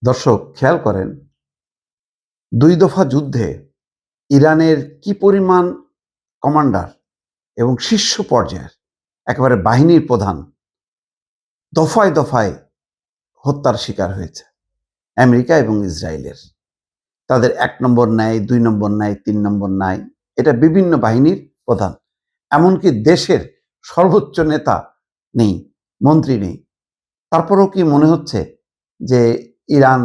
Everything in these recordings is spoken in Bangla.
দর্শক খেয়াল করেন, দুই দফা যুদ্ধে ইরানের কি পরিমাণ কমান্ডার এবং শীর্ষ পর্যায়ের একেবারে বাহিনীর প্রধান দফায় দফায় হত্যার শিকার হয়েছে আমেরিকা এবং ইসরায়েলের। তাদের ১ নম্বর নেয়, ২ নম্বর নেয়, ৩ নম্বর নেয়, এটা বিভিন্ন বাহিনীর প্রধান। এমনকি দেশের সর্বোচ্চ নেতা নেই, মন্ত্রী নেই। তারপরেও কি মনে হচ্ছে যে ইরান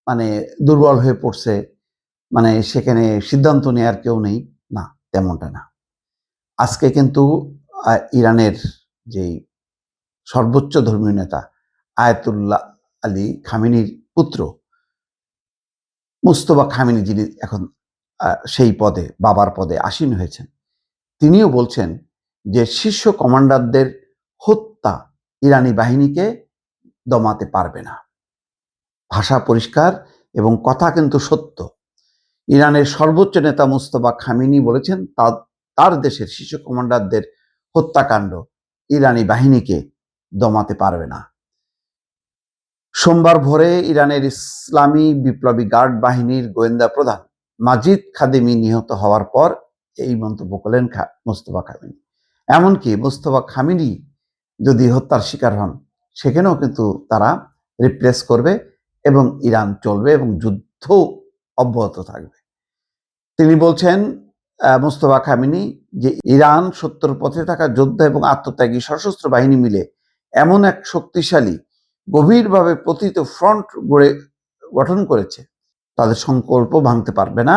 মানে দুর্বল হয়ে পড়ছে, মানে সেখানে সিদ্ধান্ত নেওয়ার কেউ নেই? না, তেমনটা না। আজকে কিন্তু ইরানের যেই সর্বোচ্চ ধর্মীয় নেতা আয়াতুল্লাহ আলী খামেনির পুত্র মুস্তফা খামেনি, যিনি এখন সেই পদে, বাবার পদে আসীন হয়েছেন, তিনিও বলছেন যে শীর্ষ কমান্ডারদের হত্যা ইরানি বাহিনীকে দমাতে পারবে না। ভাষা পরিষ্কার এবং কথা কিন্তু সত্য। ইরানের সর্বোচ্চ নেতা মুস্তফা খামেনি বলেছেন তার দেশের শীর্ষ কমান্ডারদের হত্যাকাণ্ড ইরানি বাহিনীকে দমাতে পারবে না। সোমবার ভোরে ইরানের ইসলামী বিপ্লবী গার্ড বাহিনীর গোয়েন্দা প্রধান মাজিদ খাদেমি নিহত হওয়ার পর এই মন্তব্য করলেন মুস্তফা খামেনি। এমনকি মুস্তফা খামেনি যদি হত্যার শিকার হন, সেখানেও কিন্তু তারা রিপ্লেস করবে এবং ইরান চলবে এবং যুদ্ধ অব্যাহত থাকবে। তিনি বলছেন, মুস্তফা খামেনি, যে ইরান সত্যের পথে থাকা যোদ্ধা এবং আত্মত্যাগী সশস্ত্র বাহিনী মিলে এমন এক শক্তিশালী, গভীরভাবে পতিত ফ্রন্ট গঠন করেছে, তাদের সংকল্প ভাঙতে পারবে না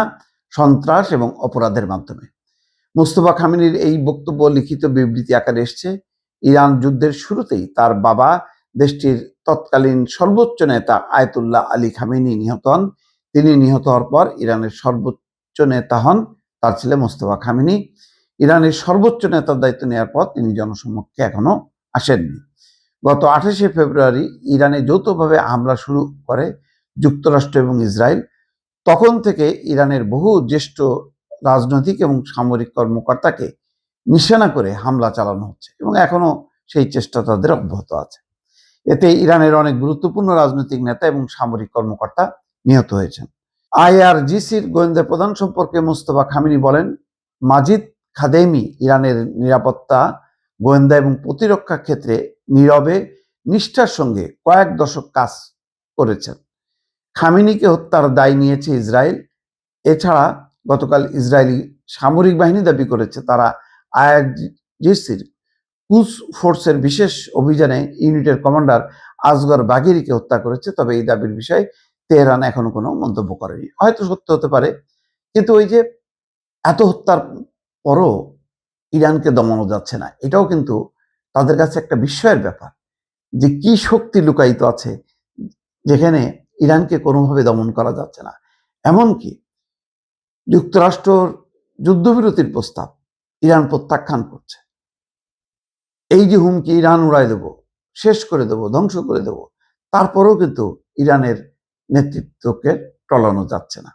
সন্ত্রাস এবং অপরাধের মাধ্যমে। মুস্তফা খামেনির এই বক্তব্য লিখিত বিবৃতি আকারে এসছে। ইরান যুদ্ধের শুরুতেই তার বাবা দেশটির তৎকালীন সর্বোচ্চ নেতা আয়াতুল্লাহ আলী খামেনি নিহত হন। তিনি নিহত হওয়ার পর ইরানের সর্বোচ্চ নেতা হন তার ছেলে মুস্তফা খামেনি। ইরানের সর্বোচ্চ নেতার দায়িত্ব নেওয়ার পর তিনি জনসমক্ষে এখনো আসেননি। গত 28শে ফেব্রুয়ারি ইরানে যৌথভাবে হামলা শুরু করে যুক্তরাষ্ট্র এবং ইসরায়েল। তখন থেকে ইরানের বহু জ্যেষ্ঠ রাজনৈতিক এবং সামরিক কর্মকর্তাকে নিশানা করে হামলা চালানো হচ্ছে এবং এখনো সেই চেষ্টা তাদের অব্যাহত আছে। এতে ইরানের অনেক গুরুত্বপূর্ণ রাজনৈতিক নেতা এবং সামরিক কর্মকর্তা নিহত হয়েছেন। আইআরজিসির গোয়েন্দা প্রধান সম্পর্কে মুস্তফা খামেনি বলেন, মাজিদ খাদেমি ইরানের নিরাপত্তা, গোয়েন্দা এবং প্রতিরক্ষা ক্ষেত্রে নীরবে নিষ্ঠার সঙ্গে কয়েক দশক কাজ করেছেন। খামেনিকে হত্যার দায় নিয়েছে ইসরায়েল। এছাড়া গতকাল ইসরায়েলি সামরিক বাহিনী দাবি করেছে তারা আইআরজিসির কুস ফোর্সের বিশেষ অভিযানে ইউনিটের কমান্ডার আসগর বাগেরিকে হত্যা করেছে। তবে এই দাবির বিষয়ে তেহরান এখনো কোনো মন্তব্য করেনি। হয়তো সত্য হতে পারে, কিন্তু ওই যে এত হত্যার পরও ইরানকে দমানো যাচ্ছে না, এটাও কিন্তু তাদের কাছে একটা বিস্ময়ের ব্যাপার যে কি শক্তি লুকায়িত আছে যেখানে ইরানকে কোনোভাবে দমন করা যাচ্ছে না। এমনকি যুক্তরাষ্ট্রর যুদ্ধবিরতির প্রস্তাব ইরান প্রত্যাখ্যান করছে। এই যে হুমকি, ইরান উড়াই দেব, শেষ করে দেব, ধ্বংস করে দেব, তারপরেও কিন্তু ইরানের নেতৃত্বকে টলানো যাচ্ছে না।